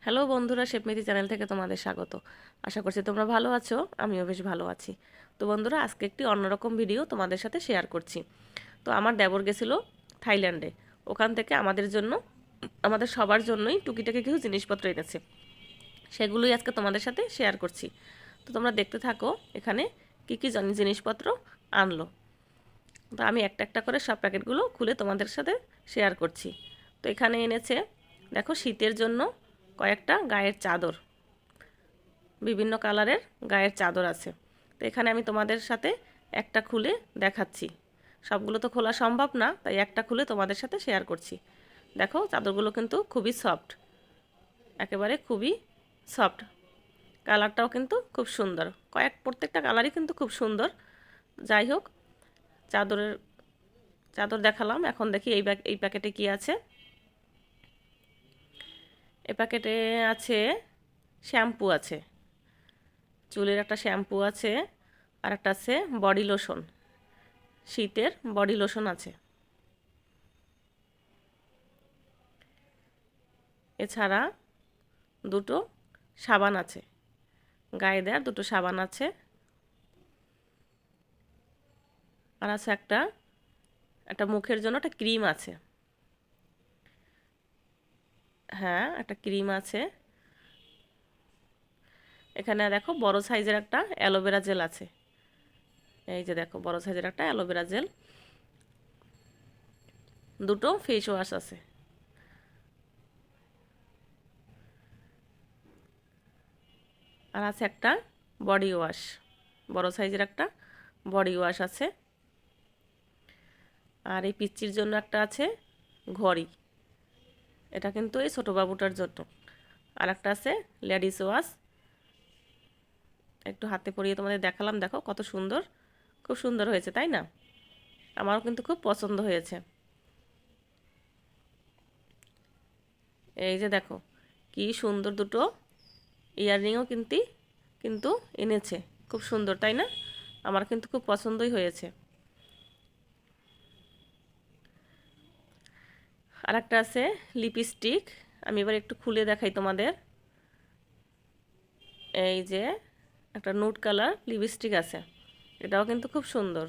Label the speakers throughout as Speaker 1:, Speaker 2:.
Speaker 1: Hello বন্ধুরা, শেফমিতি channel থেকে তোমাদের স্বাগত। আশা করছি তোমরা ভালো আছো, আমিও বেশ ভালো আছি। তো বন্ধুরা, আজকে একটি অন্যরকম ভিডিও তোমাদের সাথে শেয়ার করছি। তো আমার দেবর গেছিলো থাইল্যান্ডে, ওখান থেকে আমাদের জন্য, আমাদের সবার জন্যই টুকিটাকি কিছু জিনিসপত্র এনেছে, সেগুলোই আজকে তোমাদের সাথে শেয়ার করছি। তো তোমরা দেখতে থাকো এখানে কী কী জিনিসপত্র আনলো। তো আমি একটা একটা করে সব প্যাকেটগুলো খুলে তোমাদের সাথে শেয়ার করছি। তো এখানে এনেছে, দেখো, শীতের জন্য কয়েকটা গায়ের চাদর, বিভিন্ন কালারের গায়ের চাদর আছে। তো এখানে আমি তোমাদের সাথে একটা খুলে দেখাচ্ছি। সবগুলো তো খোলা সম্ভব না, তাই একটা খুলে তোমাদের সাথে শেয়ার করছি। দেখো, চাদরগুলো কিন্তু খুবই সফট, একেবারে খুবই সফট। কালারটাও কিন্তু খুব সুন্দর, প্রত্যেকটা কালারই কিন্তু খুব সুন্দর। যাই হোক, চাদর দেখালাম। এখন দেখি এই প্যাকেটে কি আছে। এই প্যাকেটে আছে শ্যাম্পু আছে, চুলের একটা শ্যাম্পু আছে, আর একটা আছে বডি লোশন, শীতের বডি লোশন আছে। এছাড়া দুটো সাবান আছে, গায়ে দেওয়ার দুটো সাবান আছে। আর আছে একটা মুখের জন্য একটা ক্রিম আছে। হ্যাঁ, একটা ক্রিম আছে। এখানে দেখো বড় সাইজের একটা অ্যালোভেরা জেল আছে। এই যে দেখো, বড় সাইজের একটা অ্যালোভেরা জেল। দুটো ফেস ওয়াশ আছে। আর আছে একটা বডি ওয়াশ, বড় সাইজের একটা বডি ওয়াশ আছে। আর এই পিচ্চির জন্য একটা আছে ঘড়ি, এটা কিন্তু এই ছোটো বাবুটার জন্য। আর একটা আছে লেডিস ওয়াশ, একটু হাতে পরিয়ে তোমাদের দেখালাম। দেখো কত সুন্দর, খুব সুন্দর হয়েছে, তাই না? আমারও কিন্তু খুব পছন্দ হয়েছে। এই যে দেখো কি সুন্দর দুটো ইয়াররিংও কিন্তু এনেছে, খুব সুন্দর, তাই না? আমার কিন্তু খুব পছন্দই হয়েছে। আর একটা আছে লিপস্টিক, আমি এবার একটু খুলে দেখাই তোমাদের। এই যে একটা নুড কালার লিপস্টিক আছে, এটাও কিন্তু খুব সুন্দর।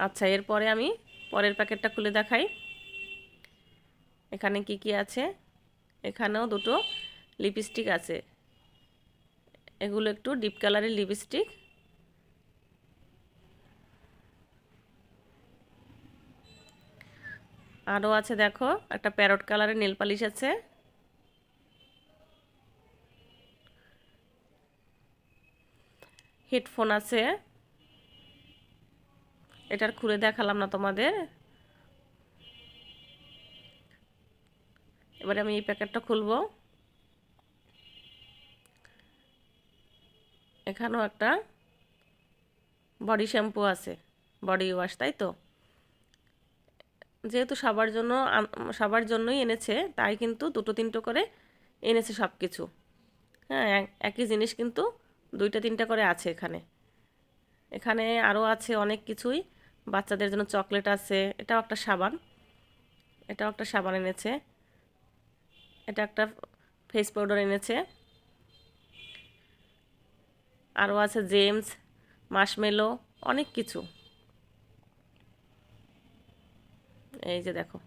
Speaker 1: আচ্ছা, এরপরে আমি পরের প্যাকেটটা খুলে দেখাই। এখানে কি কি আছে। এখানেও দুটো লিপস্টিক আছে, এগুলো একটু ডিপ কালারের লিপস্টিক। আরও আছে, দেখো, একটা প্যারট কালারের নেল পালিশ আছে। হেডফোন আছে, এটার খুলে দেখালাম না তোমাদের। এবারে আমি এই প্যাকেটটা খুলবো। এখানেও একটা বডি শ্যাম্পু আছে, বডি ওয়াশ, তাই তো? যেহেতু সবার জন্যই এনেছে, তাই কিন্তু দুটো তিনটো করে এনেছে সব কিছু। হ্যাঁ, একই জিনিস কিন্তু দুইটা তিনটা করে আছে এখানে। এখানে আরও আছে অনেক কিছুই, বাচ্চাদের জন্য চকলেট আছে। এটাও একটা সাবান এনেছে। এটা একটা ফেস পাউডার এনেছে। আরও আছে জেমস, মার্শমেলো, অনেক কিছু। এই যে দেখো,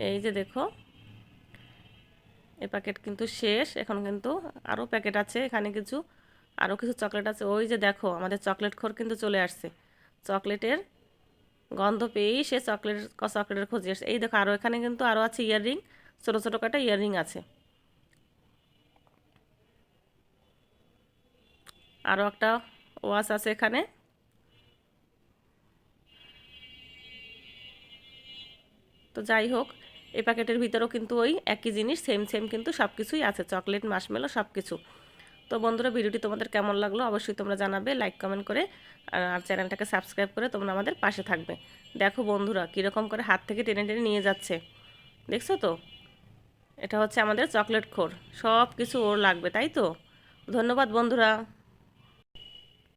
Speaker 1: এই যে দেখো, এই প্যাকেট কিন্তু শেষ, এখন কিন্তু আরও প্যাকেট আছে এখানে, আরও কিছু চকলেট আছে। ওই যে দেখো, আমাদের চকলেট খোর কিন্তু চলে আসছে, চকলেটের গন্ধ পেয়েই সে চকলেটের খোঁজে আসছে। এই দেখো, আরও এখানে কিন্তু আরও আছে ইয়াররিং, ছোটো ছোটো কটা ইয়াররিং আছে। আরও একটা ওয়াচ আছে এখানে। তো যাই হোক, এই প্যাকেটের ভিতরেও কিন্তু ওই একই জিনিস, সেম সেম কিন্তু সব কিছুই আছে, চকলেট, মার্শমেলো, সব কিছু। তো বন্ধুরা, ভিডিওটি তোমাদের কেমন লাগলো অবশ্যই তোমরা জানাবে, লাইক কমেন্ট করে। আর চ্যানেলটাকে সাবস্ক্রাইব করে তোমরা আমাদের পাশে থাকবে। দেখো বন্ধুরা, কীরকম করে হাত থেকে টেনে টেনে নিয়ে যাচ্ছে, দেখছো তো? এটা হচ্ছে আমাদের চকলেট খোর, সব কিছু ওর লাগবে, তাই তো? ধন্যবাদ বন্ধুরা।